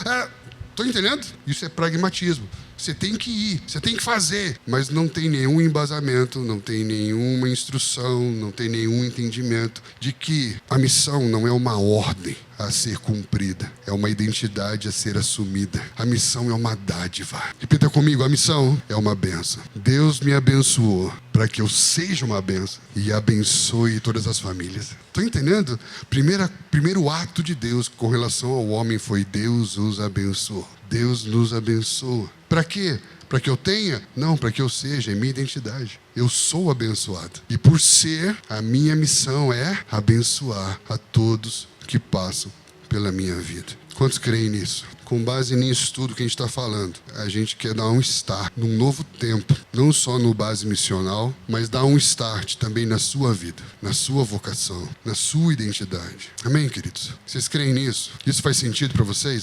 Estou entendendo? Isso é pragmatismo. Você tem que ir, você tem que fazer, mas não tem nenhum embasamento, não tem nenhuma instrução, não tem nenhum entendimento de que a missão não é uma ordem a ser cumprida, é uma identidade a ser assumida. A missão é uma dádiva. Repita comigo: a missão é uma bênção. Deus me abençoou para que eu seja uma bênção e abençoe todas as famílias. Estou entendendo? Primeiro ato de Deus com relação ao homem foi: Deus os abençoou. Deus nos abençoa. Para quê? Para que eu tenha? Não, para que eu seja, é minha identidade. Eu sou abençoado. E por ser, a minha missão é abençoar a todos que passam pela minha vida. Quantos creem nisso? Com base nisso tudo que a gente está falando, a gente quer dar um start num novo tempo, não só no base missional, mas dar um start também na sua vida, na sua vocação, na sua identidade. Amém, queridos? Vocês creem nisso? Isso faz sentido para vocês?